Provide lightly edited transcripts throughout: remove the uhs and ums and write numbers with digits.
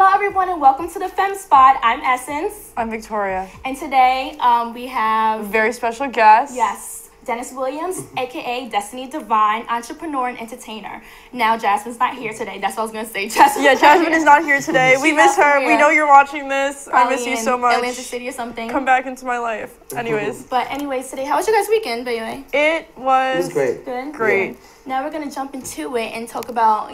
Hello, everyone, and welcome to the Femme Spot. I'm Essence. I'm Victoria. And today we have... a very special guest. Yes, Dennis Williams, a.k.a. Destiny Devine, entrepreneur and entertainer. Now, Jasmine's not here today. That's what I was going to say. Jasmine is not here today. We miss her. We know you're watching this. Probably I miss you so much. Atlantic City or something. Come back into my life. Anyways. Anyways, today, how was your guys' weekend, by the way? It was great. Good? Great. Yeah. Now we're going to jump into it and talk about,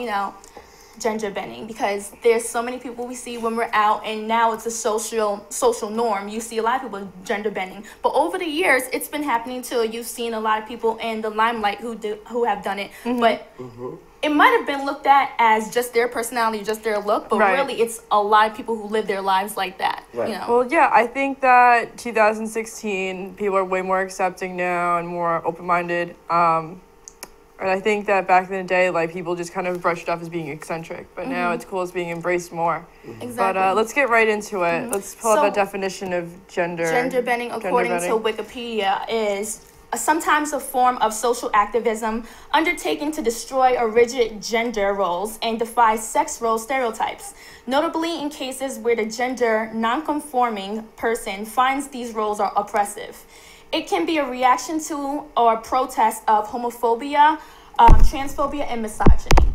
gender bending, because there's so many people we see when we're out, and now it's a social norm. You see a lot of people gender bending, but over the years it's been happening too. You've seen a lot of people in the limelight who have done it, but it might have been looked at as just their personality, just their look, but really it's a lot of people who live their lives like that. Well, yeah, I think that 2016 people are way more accepting now and more open-minded. And I think that back in the day, people just kind of brushed off as being eccentric, but now it's cool as being embraced more. Exactly. But let's get right into it. Let's pull up a definition of gender. Gender bending, according to Wikipedia, is sometimes a form of social activism undertaken to destroy or rigid gender roles and defy sex role stereotypes, notably in cases where the gender non-conforming person finds these roles are oppressive. It can be a reaction to or protest of homophobia, transphobia, and misogyny.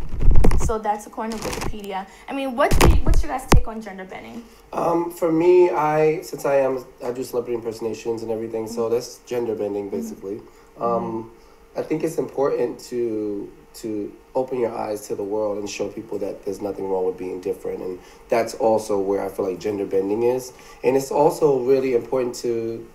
So that's according to Wikipedia. I mean, what's your guys' take on gender bending? For me, I do celebrity impersonations and everything, so that's gender bending basically. I think it's important to open your eyes to the world and show people that there's nothing wrong with being different, and that's also where I feel like gender bending is. And it's also really important to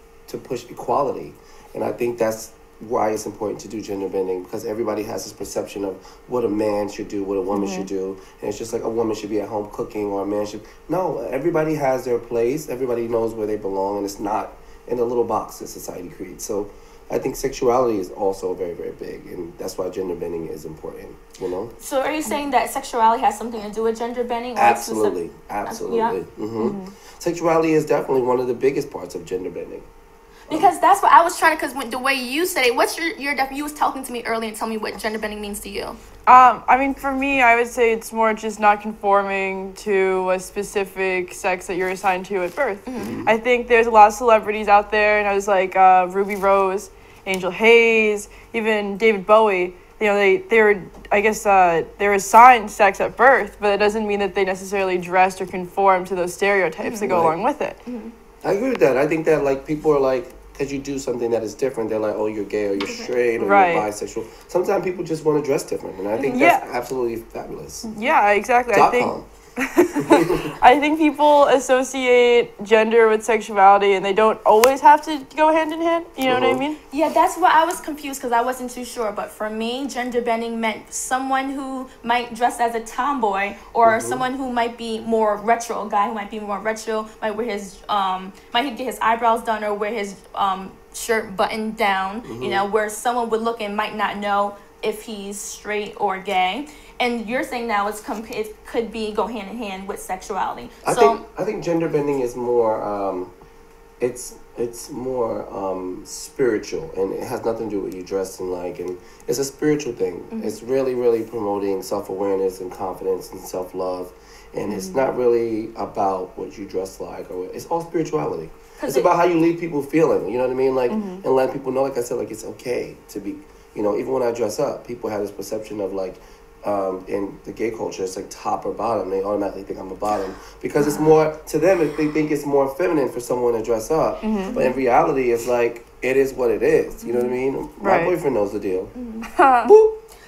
push equality, and I think that's why it's important to do gender bending, because everybody has this perception of what a man should do, what a woman should do, and it's just like a woman should be at home cooking or a man should... No, everybody has their place, everybody knows where they belong, and it's not in a little box that society creates. So I think sexuality is also very, very big, and that's why gender bending is important, So are you saying that sexuality has something to do with gender bending? Or Absolutely. Yeah? Sexuality is definitely one of the biggest parts of gender bending. Because that's what I was trying to, because the way you said it, what's you was talking to me earlier and tell me what gender bending means to you. I mean, for me, I would say it's more just not conforming to a specific sex that you're assigned to at birth. I think there's a lot of celebrities out there, and I was like Ruby Rose, Angel Hayes, even David Bowie. They're assigned sex at birth, but it doesn't mean that they necessarily dressed or conform to those stereotypes that go along with it. I agree with that. I think that people are because you do something that is different, they're like, oh, you're gay or you're straight or you're bisexual. Sometimes people just want to dress different, and I think that's absolutely fabulous. Yeah, exactly. .com. I think people associate gender with sexuality, and they don't always have to go hand in hand. You know what I mean? Yeah, that's why I was confused, because I wasn't too sure. But for me, gender bending meant someone who might dress as a tomboy, or someone who might be more retro. A guy who might be more retro, might wear his might get his eyebrows done or wear his shirt buttoned down. Where someone would look and might not know if he's straight or gay. And you're saying now it could go hand in hand with sexuality. I think gender bending is more it's more spiritual, and it has nothing to do with what you dressing like, and it's a spiritual thing. It's really, really promoting self-awareness and confidence and self-love, and it's not really about what you dress like, or it's all spirituality. It's about how you leave people feeling, you know what I mean? And let people know, like I said, it's okay to be, even when I dress up, people have this perception of in the gay culture, it's top or bottom. They automatically think I'm a bottom because it's more, to them, they think it's more feminine for someone to dress up. But in reality, it's it is what it is. You know what I mean? My boyfriend knows the deal.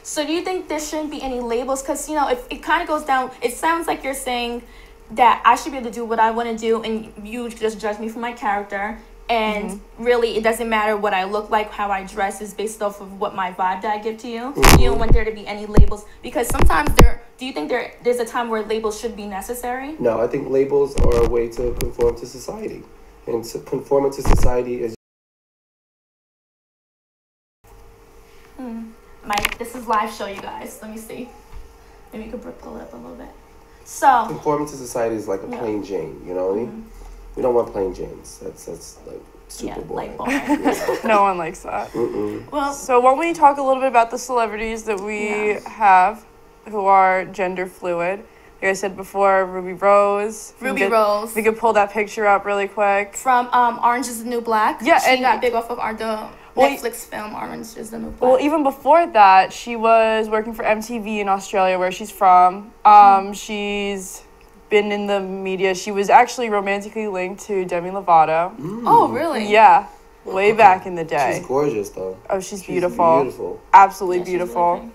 So do you think there shouldn't be any labels? Because, if it kind of goes down, it sounds like you're saying that I should be able to do what I want to do, and you just judge me for my character. And really, it doesn't matter what I look like, how I dress is based off of what my vibe that I give to you. You don't want there to be any labels, because sometimes do you think there's a time where labels should be necessary? No, I think labels are a way to conform to society. And to conform to society is... Mike, this is live show, you guys. Let me see. Maybe you could pull it up a little bit. So conforming to society is like a plain Jane, you know what I mean? We don't want plain Janes. That's super boring. No one likes that. Well, so why don't we talk a little bit about the celebrities that we have who are gender fluid? like I said before, Ruby Rose. Rose. We could pull that picture up really quick. From Orange is the New Black. Yeah, she and got big off of the Netflix film Orange is the New Black. Well, even before that, she was working for MTV in Australia, where she's from. She's been in the media. She was actually romantically linked to Demi Lovato. Oh, really? Yeah. Way back in the day. She's gorgeous, though. Oh, she's beautiful. Beautiful. Absolutely beautiful.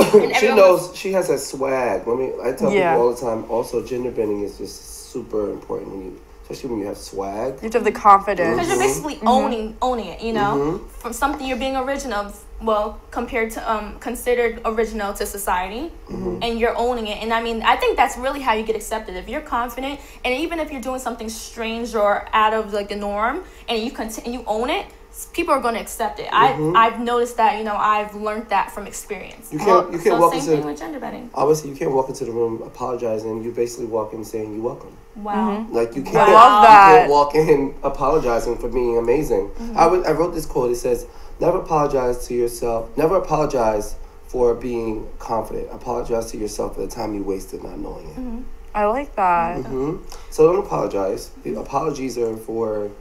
She knows, she has that swag. I tell people all the time, also, gender bending is just super important, especially when you have swag. You have to have the confidence. Because you're basically owning it, you know? From something you're being original, compared to, considered original to society, and you're owning it. And I mean, I think that's really how you get accepted. If you're confident, and even if you're doing something strange or out of like the norm, and you own it, people are going to accept it. I've noticed that, I've learned that from experience. You can't walk same into, thing with gender bending. Obviously, you can't walk into the room apologizing. You basically walk in saying you're welcome. Wow. Like you can't. I love that. You can't walk in apologizing for being amazing. I wrote this quote. It says, "Never apologize to yourself. Never apologize for being confident. Apologize to yourself for the time you wasted not knowing it." I like that. So don't apologize. Apologies are for.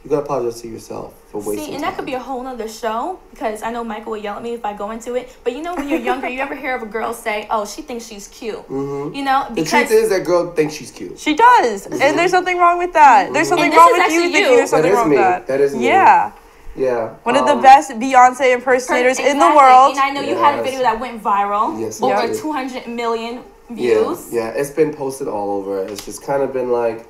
You gotta apologize to yourself for wasting See, and time. that could be a whole nother show, because I know Michael will yell at me if I go into it. But when you're younger, you ever hear of a girl say, "Oh, she thinks she's cute," The because truth is that girl thinks she's cute. She does. And there's nothing wrong with that. There's something And wrong this is with you actually thinking you. there's something wrong with that. That is me. Yeah. Yeah. One of the best Beyonce impersonators in the Exactly. world. And I know you had a video that went viral, Yes, over it did. 200 million views. Yeah, it's been posted all over. It's just kind of been like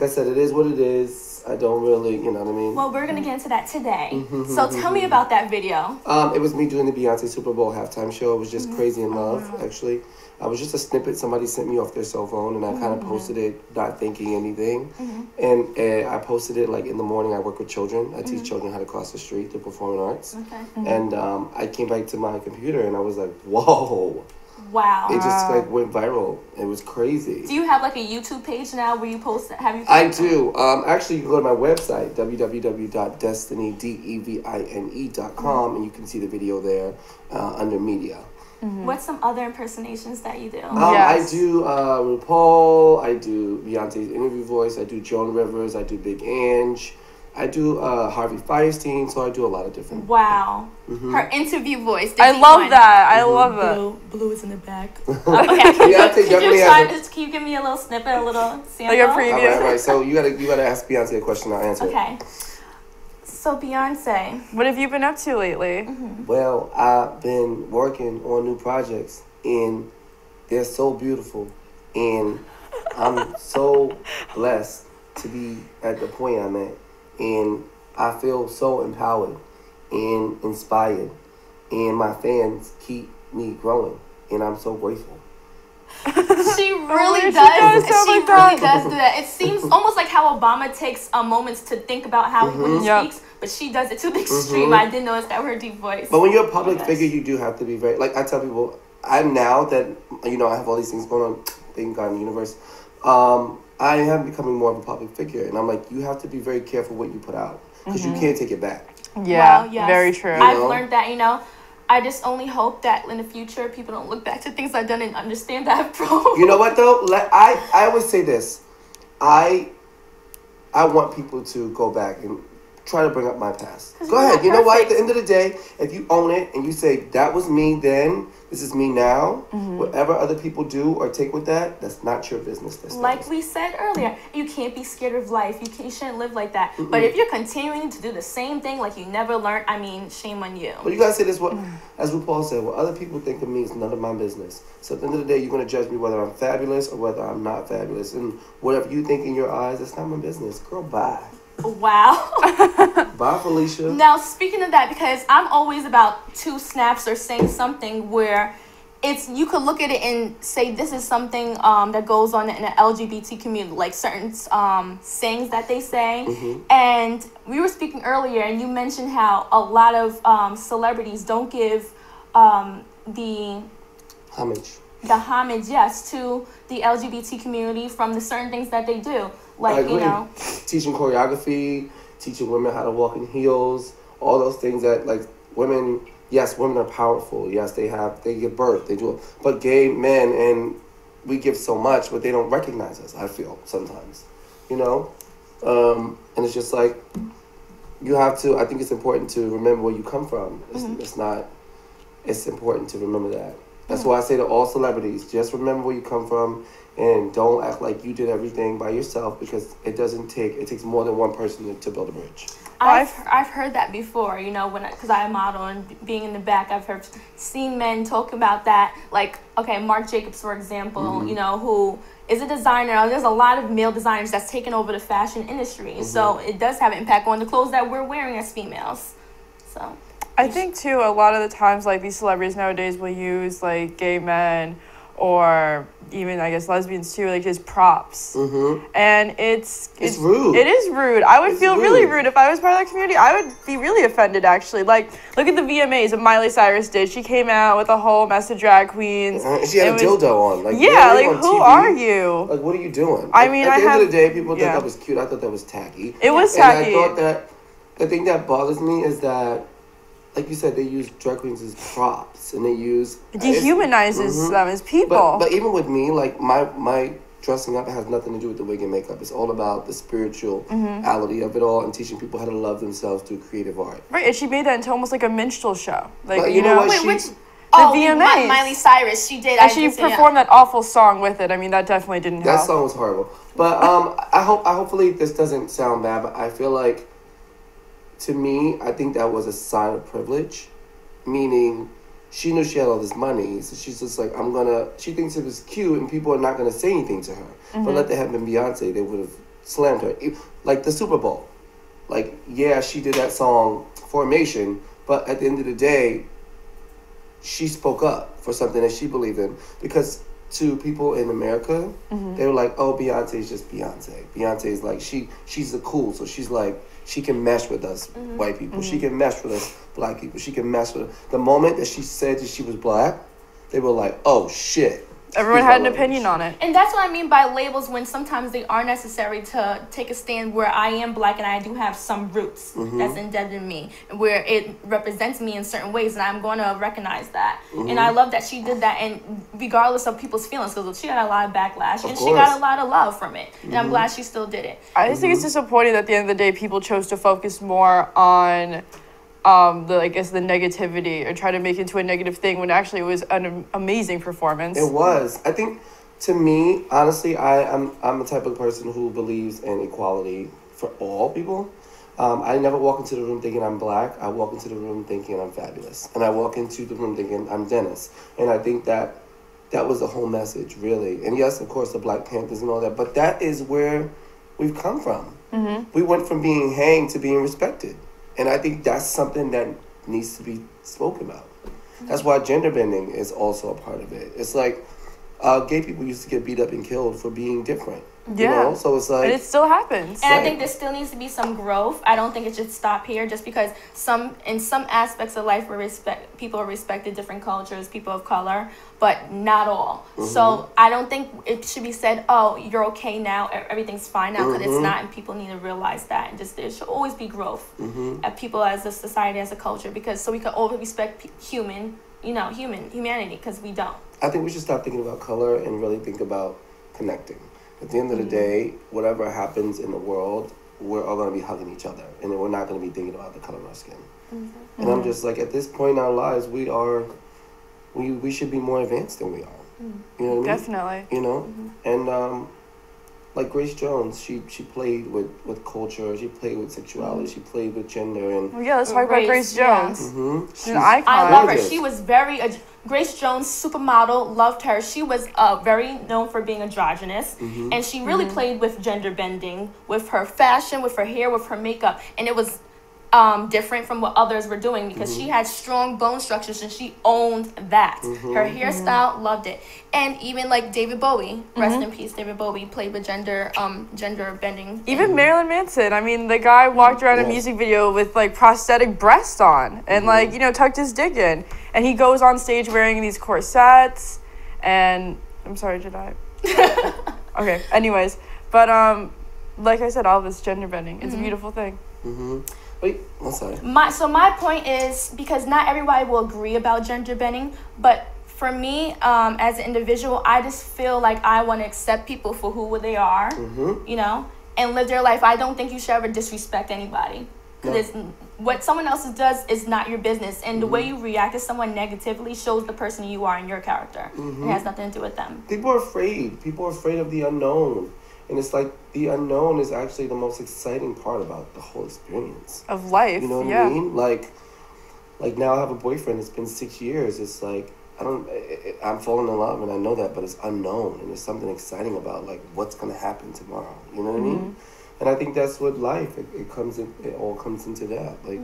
I said, it is what it is. I don't really, you know what I mean? Well, we're gonna get into that today. So tell me about that video. It was me doing the Beyonce Super Bowl halftime show. It was just Crazy in Love, actually. It was just a snippet somebody sent me off their cell phone, and I kind of posted it, not thinking anything. And I posted it like in the morning. I work with children. I teach children how to cross the street through performing arts. And I came back to my computer, and I was like, whoa. Wow. It just went viral. It was crazy. Do you have a YouTube page now where you post? I do. Actually, you can go to my website, www.destinydevine.com, and you can see the video there under media. What's some other impersonations that you do? I do RuPaul. I do Beyonce's interview voice. I do Joan Rivers. I do Big Ange. I do Harvey Fierstein, so I do a lot of different. Wow. Her interview voice. I love that. I love it. Blue is in the back. Okay. Can you give me a little snippet, a little sample? Like a preview. All right. So you gotta ask Beyonce a question. I'll answer it. Okay. So Beyonce, what have you been up to lately? Well, I've been working on new projects, and they're so beautiful, and I'm so blessed to be at the point I'm at. And I feel so empowered and inspired. And my fans keep me growing. And I'm so grateful. She really does. She really does do that. It seems almost like how Obama takes moments to think about how when he speaks, but she does it to the extreme. I didn't notice that with her deep voice. But when you're a public figure, you do have to be very, I tell people, I'm now that, I have all these things going on, thank God in the universe, I am becoming more of a public figure, and I'm like, you have to be very careful what you put out, because you can't take it back. Yeah, very true. I've learned that, I just only hope that in the future, people don't look back to things I've done and understand that I've grown. You know what, though? I always say this. I want people to go back and try to bring up my past. Go ahead. You know what? At the end of the day, if you own it and you say, that was me then, this is me now, whatever other people do or take with that, that's not your business. That's like we said earlier, you can't be scared of life. You shouldn't live like that. But if you're continuing to do the same thing like you never learned, shame on you. But you gotta say this, as RuPaul said, what other people think of me is none of my business. So at the end of the day, you're gonna judge me whether I'm fabulous or whether I'm not fabulous. And whatever you think in your eyes, that's not my business. Girl, bye. Wow. Bye, Felicia. Now, speaking of that, because I'm always about two snaps or saying something where you could look at it and say this is something that goes on in the LGBT community, like certain sayings that they say. And we were speaking earlier, and you mentioned how a lot of celebrities don't give the homage, yes, to the LGBT community from the certain things that they do. Like, teaching choreography, teaching women how to walk in heels, all those things that, women are powerful. Yes, they give birth, they do it. But gay men and we give so much, but they don't recognize us. I feel sometimes, and it's just like you have to. I think it's important to remember where you come from. It's important to remember that. That's why I say to all celebrities, just remember where you come from and don't act like you did everything by yourself, because it takes more than one person to build a bridge. I've heard that before, because I model and being in the back, seen men talk about that. Like, okay, Marc Jacobs, for example, who is a designer. There's a lot of male designers that's taken over the fashion industry. So it does have an impact on the clothes that we're wearing as females. So I think, too, a lot of the times, like, these celebrities nowadays will use, like, gay men or even, I guess, lesbians, too, like, as props. And it's rude. It is rude. I would feel really rude. If I was part of that community, I would be really offended, actually. Like, look at the VMAs that Miley Cyrus did. She came out with a whole mess of drag queens. She had a dildo on. Like, yeah, like, who are you? Like, what are you doing? I mean, at the end of the day, people thought that was cute. I thought that was tacky. It was tacky. And I thought that the thing that bothers me is that, like you said, they use drag queens as props, and it dehumanizes them as people. But even with me, like, my dressing up has nothing to do with the wig and makeup. It's all about the spirituality of it all and teaching people how to love themselves through creative art. Right, and she made that into almost like a minstrel show. Like, but you know what? VMAs. Miley Cyrus, she did. And she performed that awful song with it. I mean, that definitely didn't help. That song was horrible. But hopefully this doesn't sound bad, but I feel like, to me, I think that was a sign of privilege, meaning she knew she had all this money, so she's just like, she thinks it was cute, and people are not going to say anything to her. But let that have been Beyonce, they would have slammed her. Like the Super Bowl. Like, yeah, she did that song, Formation, but at the end of the day, she spoke up for something that she believed in. Because to people in America, they were like, oh, Beyonce's just Beyonce. Beyonce's like, she's the cool, so she's like, she can mesh with us white people. She can mesh with us black people. She can mesh with us. The moment that she said that she was black, they were like, oh, shit. Everyone had an opinion on it. And that's what I mean by labels, when sometimes they are necessary to take a stand where I am black and I do have some roots that's embedded in me, where it represents me in certain ways, and I'm going to recognize that. And I love that she did that, and regardless of people's feelings, because she got a lot of backlash, and she got a lot of love from it. And I'm glad she still did it. I just think it's disappointing that at the end of the day, people chose to focus more on the negativity or try to make it into a negative thing when actually it was an amazing performance. It was. I think, to me, honestly, I'm the type of person who believes in equality for all people. I never walk into the room thinking I'm black. I walk into the room thinking I'm fabulous. And I walk into the room thinking I'm Dennis. And I think that was the whole message, really. And yes, of course, the Black Panthers and all that, but that is where we've come from. We went from being hanged to being respected. And I think that's something that needs to be spoken about. That's why gender bending is also a part of it. It's like gay people used to get beat up and killed for being different. Yeah. You know? So it's like... And it still happens. And I think there still needs to be some growth. I don't think it should stop here, just because in some aspects of life people are respected, different cultures, people of color, but not all. So I don't think it should be said, oh, you're okay now, everything's fine now, because it's not, and people need to realize that. And just there should always be growth at people as a society, as a culture, because so we can all respect humanity, because we don't. I think we should stop thinking about color and really think about connecting. At the end of the day, whatever happens in the world, we're all going to be hugging each other. And we're not going to be thinking about the color of our skin. And I'm just like, at this point in our lives, we should be more advanced than we are. You know what I mean? Definitely. You know? And like Grace Jones, she played with culture, she played with sexuality, she played with gender. And yeah, let's talk about Grace Jones. She's an icon. I love her. She was Grace Jones, supermodel, loved her. She was very known for being androgynous, and she really played with gender bending, with her fashion, with her hair, with her makeup, and it was different from what others were doing, because she had strong bone structures and she owned that. Her hairstyle, loved it. And even like David Bowie, rest in peace, David Bowie played with gender bending. Even Marilyn Manson. I mean, the guy walked around a music video with like prosthetic breasts on and like, tucked his dick in. And he goes on stage wearing these corsets and I'm sorry, did I? Okay, anyways. But like I said, all this gender bending. It's a beautiful thing. Wait, I'm sorry. My point is, because not everybody will agree about gender bending, but for me, as an individual, I just feel like I want to accept people for who they are, you know, and live their life. I don't think you should ever disrespect anybody. Because what someone else does is not your business. And the way you react to someone negatively shows the person you are and your character. It has nothing to do with them. People are afraid. People are afraid of the unknown. And it's like the unknown is actually the most exciting part about the whole experience. Of life, you know what I mean? Like now I have a boyfriend. It's been 6 years. It's like, I'm falling in love and I know that, but it's unknown. And there's something exciting about like what's going to happen tomorrow. You know what I mean? And I think that's what life, it all comes into that. Like,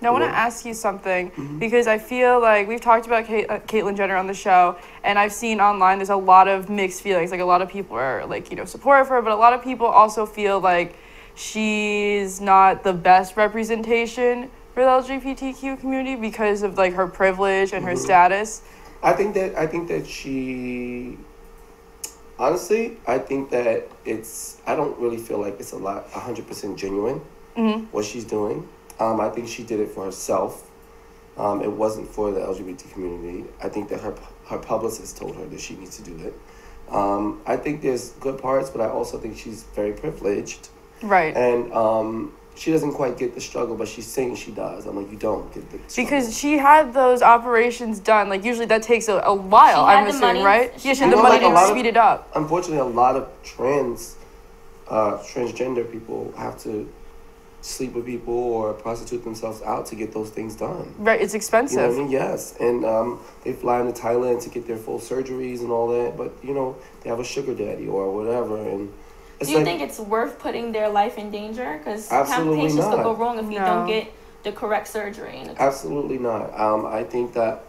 now, I want to ask you something, because I feel like we've talked about Caitlyn Jenner on the show, and I've seen online there's a lot of mixed feelings. Like, a lot of people are, like, you know, supportive of her, but a lot of people also feel like she's not the best representation for the LGBTQ community because of, like, her privilege and her status. I think that she... Honestly, I think that I don't really feel like it's 100% genuine, what she's doing. I think she did it for herself. It wasn't for the LGBT community. I think that her publicist told her that she needs to do it. I think there's good parts, but I also think she's very privileged. Right. And she doesn't quite get the struggle, but she's saying she does. I'm like, you don't get the struggle. Because she had those operations done. Like, usually that takes a while, I'm assuming, right? She had the money to speed it up. Unfortunately, a lot of transgender people have to sleep with people or prostitute themselves out to get those things done. Right, it's expensive. You know what I mean? Yes. And they fly into Thailand to get their full surgeries and all that. But, you know, they have a sugar daddy or whatever, and... Do you think it's worth putting their life in danger? Because complications could go wrong if you don't get the correct surgery. Absolutely not. I think that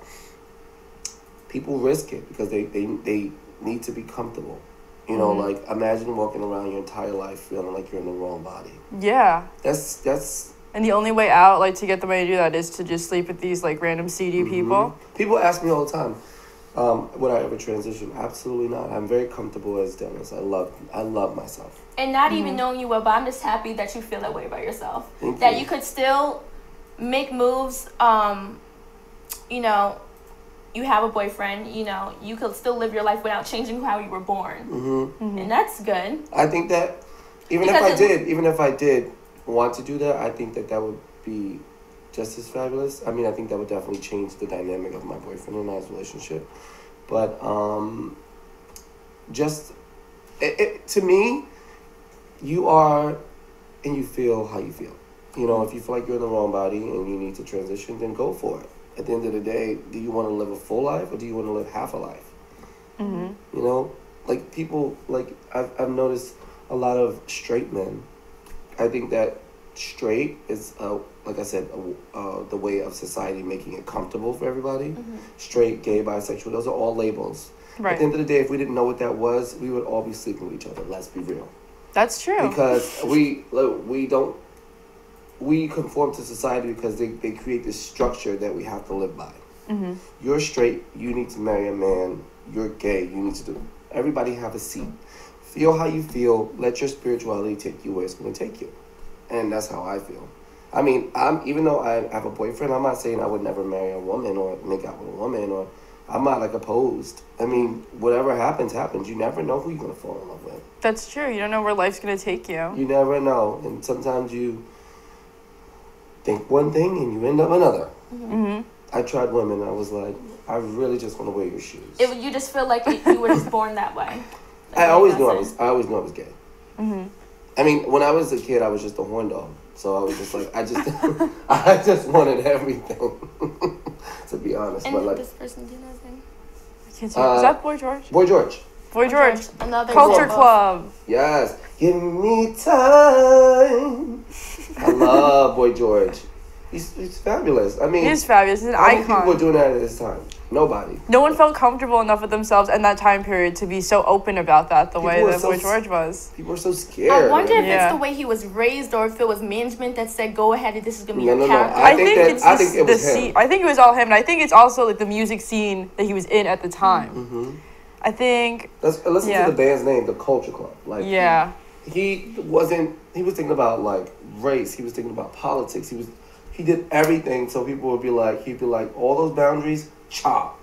people risk it because they need to be comfortable. You know, like, imagine walking around your entire life feeling like you're in the wrong body. Yeah. That's... And the only way out, like, to get the money to do that is to just sleep with these, like, random seedy people. People ask me all the time, would I ever transition? Absolutely not. I'm very comfortable as Dennis. I love myself. And not even knowing you well, but I'm just happy that you feel that way about yourself. Thank that you. You could still make moves, you know, you have a boyfriend, you know, you could still live your life without changing how you were born. And that's good. I think that even if I did want to do that, I think that would be just as fabulous. I mean, I think that would definitely change the dynamic of my boyfriend and I's relationship. But just to me, you are and you feel how you feel. You know, if you feel like you're in the wrong body and you need to transition, then go for it. At the end of the day, do you want to live a full life or do you want to live half a life? You know, like people, like I've noticed a lot of straight men. I think that straight is, like I said, the way of society making it comfortable for everybody. Straight, gay, bisexual, those are all labels. Right. At the end of the day, if we didn't know what that was, we would all be sleeping with each other. Let's be real. That's true. Because we conform to society because they create this structure that we have to live by. You're straight, you need to marry a man. You're gay, you need to do... Everybody have a seat. Feel how you feel. Let your spirituality take you where it's going to take you. And that's how I feel. I mean, even though I have a boyfriend, I'm not saying I would never marry a woman or make out with a woman, or I'm not like opposed. I mean, whatever happens, happens. You never know who you're going to fall in love with. That's true. You don't know where life's going to take you. You never know. And sometimes you think one thing and you end up another. I tried women. I was like, I really just want to wear your shoes. You just feel like you were just born that way. I always knew I was gay. I mean, when I was a kid, I was just a horn dog. So I was just like, I just wanted everything, to be honest. And but like, this person, do you know his name? Is that Boy George? Boy George. Boy George. Another Culture Club. Yes. Give me time. I love Boy George. He's fabulous. I mean, he is fabulous. He's an icon. How many people were doing that at this time? Nobody. No one felt comfortable enough with themselves in that time period to be so open about that the way that Boy George was. People were so scared. I wonder if it's the way he was raised or if it was management that said, go ahead and this is going to be your character. I think it was him. I think it was all him. And I think it's also like the music scene that he was in at the time. I think... Listen to the band's name, The Culture Club. Like, he was thinking about like race. He was thinking about politics. He did everything so people would be like, he'd be like, all those boundaries, chop.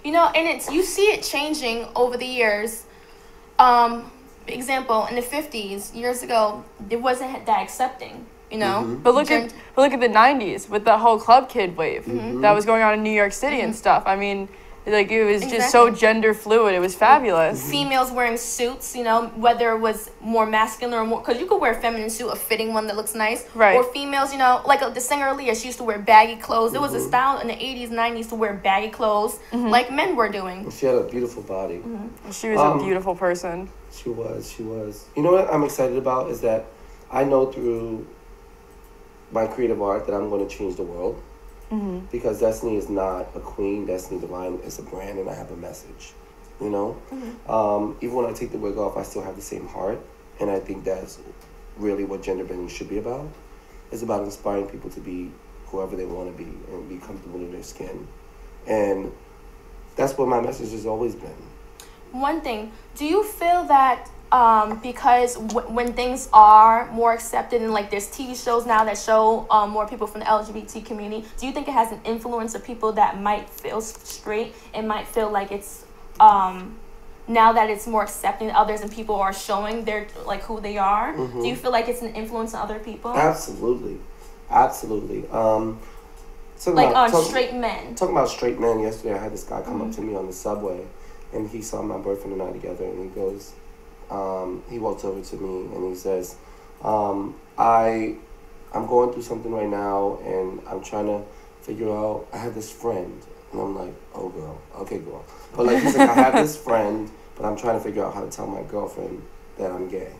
You know, and you see it changing over the years. Example, in the 50s, years ago, it wasn't that accepting, you know? But look at the 90s with the whole club kid wave that was going on in New York City and stuff. I mean, like, it was just so gender fluid. It was fabulous. Females wearing suits, you know, whether it was more masculine or more, because you could wear a feminine suit, a fitting one that looks nice. Right. Or females, you know, like the singer Aaliyah, she used to wear baggy clothes. It was a style in the 80s, 90s to wear baggy clothes like men were doing. She had a beautiful body. She was a beautiful person. She was. You know what I'm excited about is that I know through my creative art that I'm going to change the world. Because Destiny is not a queen. Destiny Devine is a brand, and I have a message. You know, even when I take the wig off, I still have the same heart, and I think that's really what gender bending should be about. It's about inspiring people to be whoever they want to be and be comfortable in their skin, and that's what my message has always been. One thing, do you feel that because when things are more accepted and like there's TV shows now that show more people from the LGBT community, do you think it has an influence of people that might feel straight and might feel like it's now that it's more accepting to others and people are showing their like who they are? Do you feel like it's an influence on other people? Absolutely. Straight men. Talking about straight men, yesterday I had this guy come up to me on the subway, and he saw my boyfriend and I together, and he goes, he walks over to me and he says, I'm going through something right now, and I'm trying to figure out, I have this friend. And I'm like, oh, girl. Okay, girl. But like, he's like, I have this friend, but I'm trying to figure out how to tell my girlfriend that I'm gay.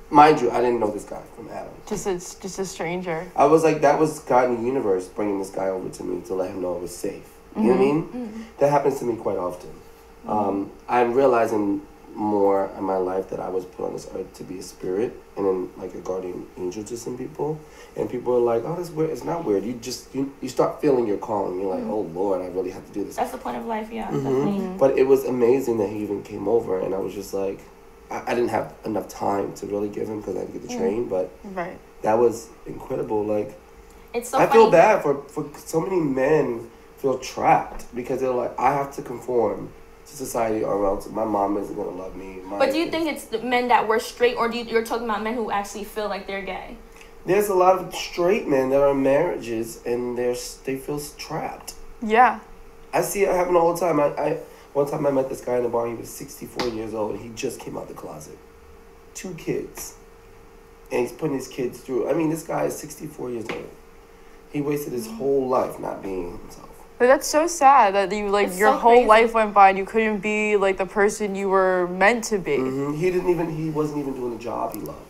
Mind you, I didn't know this guy from Adam. Just a stranger. I was like, that was God in the universe bringing this guy over to me to let him know it was safe. You know what I mean? That happens to me quite often. I'm realizing more in my life that I was put on this earth to be a spirit and then like a guardian angel to some people, and people are like, oh, that's weird. It's not weird. You start feeling your calling. You're like, oh Lord, I really have to do this. That's the point of life. Yeah, definitely. But it was amazing that he even came over, and I was just like, I didn't have enough time to really give him because I had to get the train, but that was incredible. Like, it's so I feel bad for so many men feel trapped because they're like, I have to conform to society or else my mom isn't going to love me. But do you think it's the men that were straight, or you're talking about men who actually feel like they're gay? There's a lot of straight men that are in marriages and they feel trapped. Yeah. I see it happen all the time. One time I met this guy in the bar. He was 64 years old, and he just came out the closet. 2 kids. And he's putting his kids through. I mean, this guy is 64 years old. He wasted his whole life not being himself. But that's so sad that you your whole life went by and you couldn't be like the person you were meant to be. He wasn't even doing the job he loved.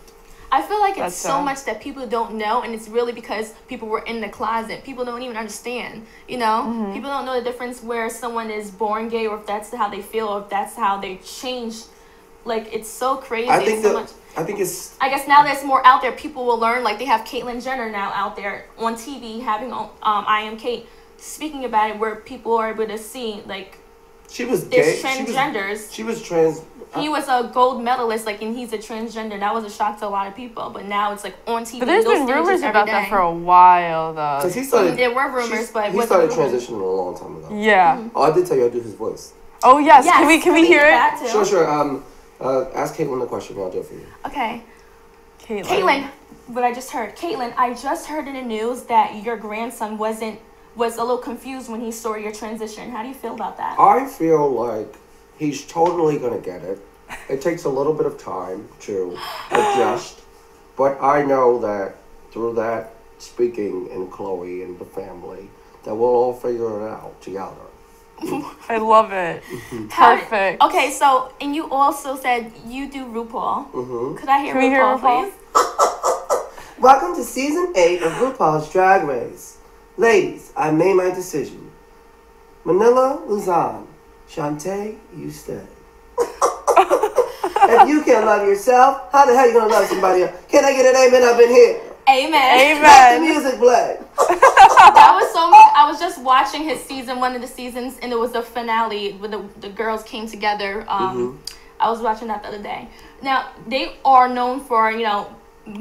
I feel like it's so much that people don't know, and it's really because people were in the closet. People don't even understand, you know? People don't know the difference where someone is born gay, or if that's how they feel, or if that's how they change. Like, it's so crazy. I guess now there's more out there. People will learn. Like, they have Caitlyn Jenner now out there on TV having I Am Kate speaking about it, where people are able to see, like, she was gay. Transgenders. She was trans. He was a gold medalist, like, and he's a transgender. That was a shock to a lot of people. But now it's like on TV. But there's been rumors about that for a while, though. There were rumors, but he started transitioning a long time ago. Yeah. Oh, I did tell you I do his voice. Oh yes. Can we hear it? Sure. Ask Caitlin a question. I'll do it for you. Okay. Caitlin, what I just heard. Caitlin, I just heard in the news that your grandson was a little confused when he saw your transition. How do you feel about that? I feel like he's totally going to get it. It takes a little bit of time to adjust. But I know that through that speaking in Chloe and the family, that we'll all figure it out together. I love it. Perfect. Okay, so, and you also said you do RuPaul. Could I hear RuPaul, please? Welcome to season 8 of RuPaul's Drag Race. Ladies, I made my decision. Manila, Luzon. Shantae, you stay. If you can't love yourself, how the hell are you going to love somebody else? Can I get an amen up in here? Amen. Let the music play. That was so much. I was just watching his season, one of the seasons, and it was the finale where the girls came together. I was watching that the other day. Now, they are known for,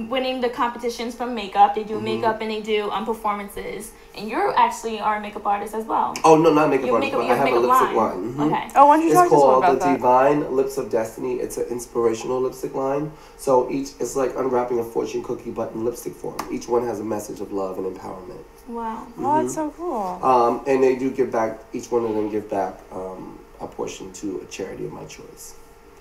winning the competitions from makeup. They do makeup and they do performances. And you actually are a makeup artist as well. Oh, no, not makeup artist, but I have a lipstick line. Okay. Oh, why don't you talk to us about that? It's called the Divine Lips of Destiny. It's an inspirational lipstick line. So it's like unwrapping a fortune cookie, but in lipstick form. Each one has a message of love and empowerment. Wow. Oh, that's so cool. And they do give back, each one of them give back a portion to a charity of my choice.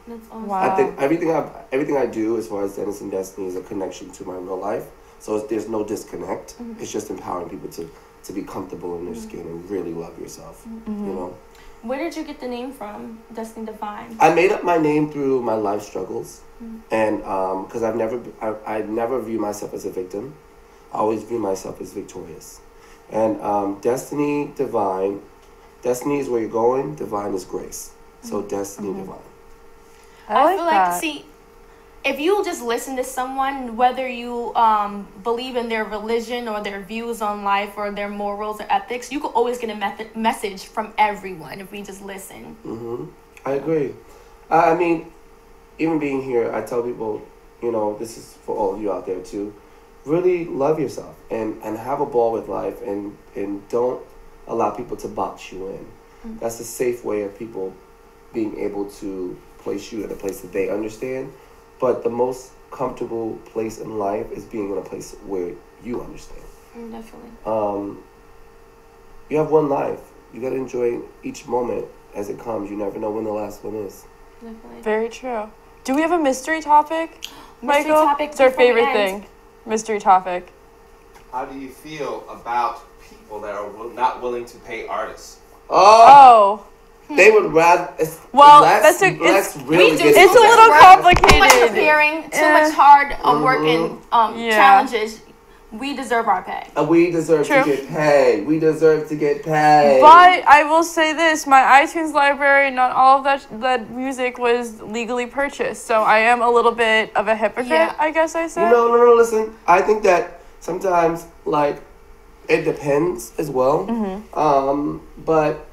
That's awesome. Wow. I think everything I do as far as Dennis and Destiny is a connection to my real life. So there's no disconnect. It's just empowering people to be comfortable in their skin and really love yourself. You know. Where did you get the name from, Destiny Devine? I made up my name through my life struggles, and because I never view myself as a victim. I always view myself as victorious. And Destiny Devine, Destiny is where you're going. Divine is grace. So Destiny Devine. I feel like, see, if you just listen to someone, whether you believe in their religion or their views on life or their morals or ethics, you could always get a message from everyone if we just listen. I agree. I mean, even being here, I tell people, you know, this is for all of you out there too, really love yourself and have a ball with life and don't allow people to box you in. That's a safe way of people being able to place you in a place that they understand. But the most comfortable place in life is being in a place where you understand. Definitely. You have one life. You got to enjoy each moment as it comes. You never know when the last one is. Definitely. Very true. Do we have a mystery topic, Mystery Michael? topic It's our before we favorite end. thing. Mystery topic. How do you feel about people that are not willing to pay artists? Oh. They would rather. Well, let's it's really a get little complicated. Too much preparing, too much hard work and challenges. We deserve our pay. We deserve True. to get paid. We deserve to get paid. But I will say this, my iTunes library, not all of that music was legally purchased. So I am a little bit of a hypocrite, I guess I said. No, listen. I think that sometimes, like, it depends as well. But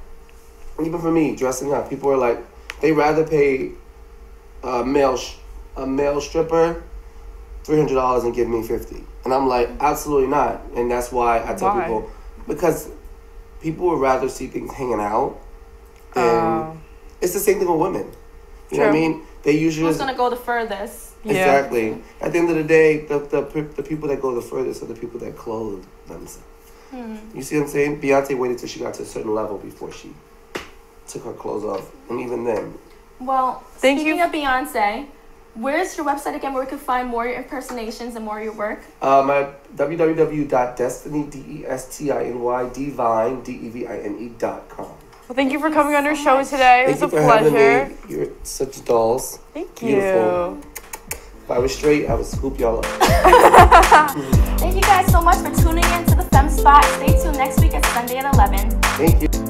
even for me, dressing up, people are like, they rather pay a male stripper $300 and give me $50. And I'm like, absolutely not. And that's why I tell people, because people would rather see things hanging out than it's the same thing with women. You know what I mean? They usually Who's gonna go the furthest? Exactly. Yeah. At the end of the day, the people that go the furthest are the people that clothe themselves. You see what I'm saying? Beyonce waited till she got to a certain level before she took her clothes off, and even then. Well, speaking of Beyonce, where's your website again where we can find more impersonations and more of your work? My www.destiny, DEVINE.com. Well, thank you for coming on our show today. It was a pleasure. You're such dolls. Thank Beautiful. you. If I was straight, I would scoop y'all up. Thank you guys so much for tuning in to the Femme Spot. Stay tuned next week at Sunday at 11. Thank you.